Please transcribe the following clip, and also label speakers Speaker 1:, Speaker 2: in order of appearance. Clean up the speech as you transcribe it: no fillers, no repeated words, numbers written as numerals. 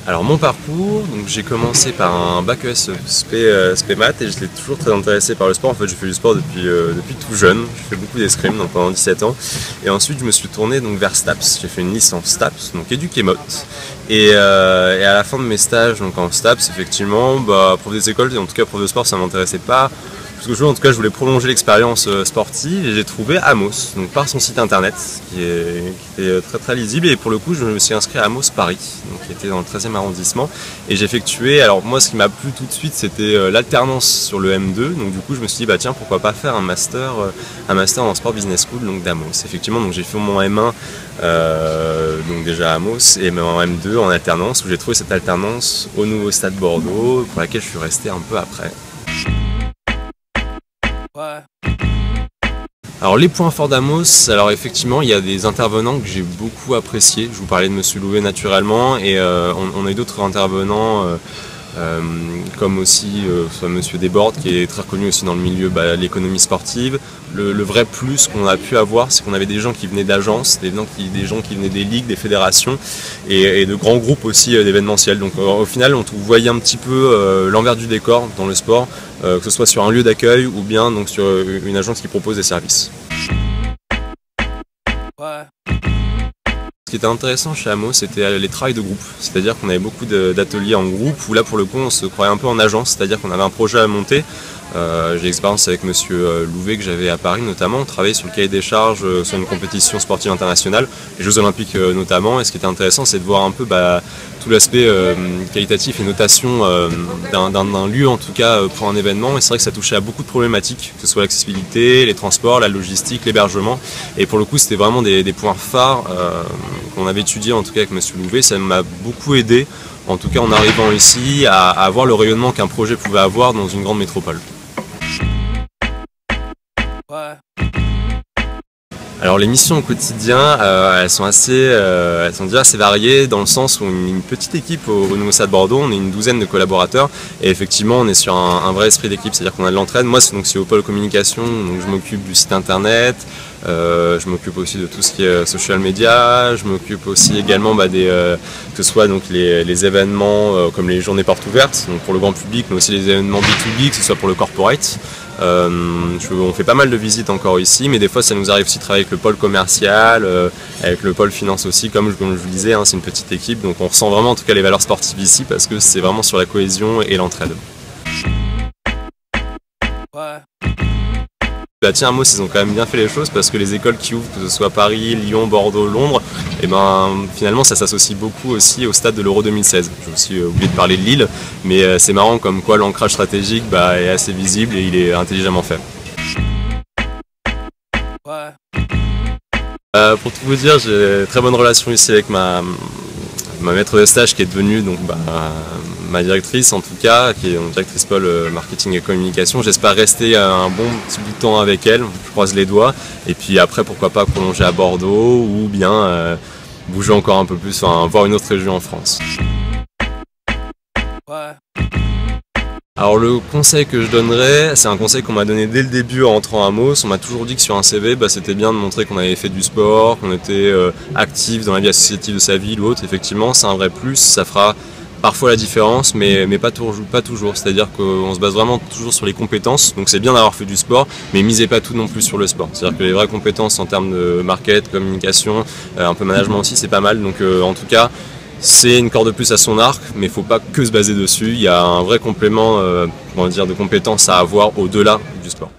Speaker 1: Alors mon parcours, donc j'ai commencé par un bac ES spé maths et j'étais toujours très intéressé par le sport. En fait, je fais du sport depuis tout jeune. Je fais beaucoup d'escrime donc pendant 17 ans. Et ensuite, je me suis tourné donc vers STAPS. J'ai fait une licence STAPS, donc éduc-émote. Et à la fin de mes stages donc en STAPS, effectivement, prof des écoles, en tout cas prof de sport, ça m'intéressait pas. Parce que en tout cas, je voulais prolonger l'expérience sportive et j'ai trouvé Amos, donc par son site internet, qui était très très lisible. Et pour le coup, je me suis inscrit à Amos Paris, donc qui était dans le 13e arrondissement. Et j'ai effectué, alors moi, ce qui m'a plu tout de suite, c'était l'alternance sur le M2. Donc du coup, je me suis dit, tiens, pourquoi pas faire un master en sport business school, donc d'Amos. Effectivement, donc j'ai fait mon M1, donc déjà à Amos, et en M2 en alternance, où j'ai trouvé cette alternance au nouveau Stade Bordeaux, pour laquelle je suis resté un peu après. Alors les points forts d'Amos, alors effectivement il y a des intervenants que j'ai beaucoup appréciés. Je vous parlais de Monsieur Louvet naturellement et on a eu d'autres intervenants comme aussi soit Monsieur Desbordes qui est très reconnu aussi dans le milieu de l'économie sportive. Le vrai plus qu'on a pu avoir, c'est qu'on avait des gens qui venaient d'agences, des gens qui venaient des ligues, des fédérations et de grands groupes aussi d'événementiels. Donc au final on voyait un petit peu l'envers du décor dans le sport, que ce soit sur un lieu d'accueil ou bien donc sur une agence qui propose des services. Ce qui était intéressant chez Amos, c'était les travails de groupe, c'est-à-dire qu'on avait beaucoup d'ateliers en groupe où là pour le coup on se croyait un peu en agence, c'est-à-dire qu'on avait un projet à monter. J'ai l'expérience avec Monsieur Louvet que j'avais à Paris notamment, on travaillait sur le cahier des charges sur une compétition sportive internationale, les Jeux Olympiques notamment, et ce qui était intéressant c'est de voir un peu tout l'aspect qualitatif et notation d'un lieu en tout cas pour un événement, et c'est vrai que ça touchait à beaucoup de problématiques, que ce soit l'accessibilité, les transports, la logistique, l'hébergement, et pour le coup c'était vraiment des points phares qu'on avait étudié en tout cas avec Monsieur Louvet. Ça m'a beaucoup aidé en tout cas en arrivant ici à avoir le rayonnement qu'un projet pouvait avoir dans une grande métropole. Alors les missions au quotidien, elles sont déjà assez variées dans le sens où on est une petite équipe au nouveau Stade Bordeaux, on est une douzaine de collaborateurs et effectivement on est sur un vrai esprit d'équipe, c'est-à-dire qu'on a de l'entraide. Moi c'est au pôle communication, donc je m'occupe du site internet, je m'occupe aussi de tout ce qui est social media, je m'occupe aussi également que ce soit donc les événements comme les journées portes ouvertes, donc pour le grand public, mais aussi les événements B2B, que ce soit pour le corporate. On fait pas mal de visites encore ici, mais des fois ça nous arrive aussi de travailler avec le pôle commercial, avec le pôle finance aussi, comme je vous disais, c'est une petite équipe, donc on ressent vraiment en tout cas les valeurs sportives ici parce que c'est vraiment sur la cohésion et l'entraide. Tiens, Amos, ils ont quand même bien fait les choses parce que les écoles qui ouvrent, que ce soit Paris, Lyon, Bordeaux, Londres, finalement ça s'associe beaucoup aussi au stade de l'Euro 2016. J'ai aussi oublié de parler de Lille, mais c'est marrant comme quoi l'ancrage stratégique est assez visible et il est intelligemment fait. Pour tout vous dire, j'ai une très bonne relation ici avec ma maître de stage qui est devenue donc, ma directrice en tout cas, qui est directrice pôle marketing et communication. J'espère rester un bon petit bout de temps avec elle, je croise les doigts. Et puis après pourquoi pas prolonger à Bordeaux ou bien bouger encore un peu plus, voir une autre région en France. Alors le conseil que je donnerais, c'est un conseil qu'on m'a donné dès le début en entrant à Amos. On m'a toujours dit que sur un CV, c'était bien de montrer qu'on avait fait du sport, qu'on était actif dans la vie associative de sa ville ou autre. Effectivement, c'est un vrai plus, ça fera parfois la différence, mais pas toujours. C'est-à-dire qu'on se base vraiment toujours sur les compétences. Donc c'est bien d'avoir fait du sport, mais misez pas tout non plus sur le sport. C'est-à-dire que les vraies compétences en termes de market, communication, un peu management aussi, c'est pas mal. Donc en tout cas, c'est une corde de plus à son arc, mais il ne faut pas que se baser dessus. Il y a un vrai complément de compétences à avoir au-delà du sport.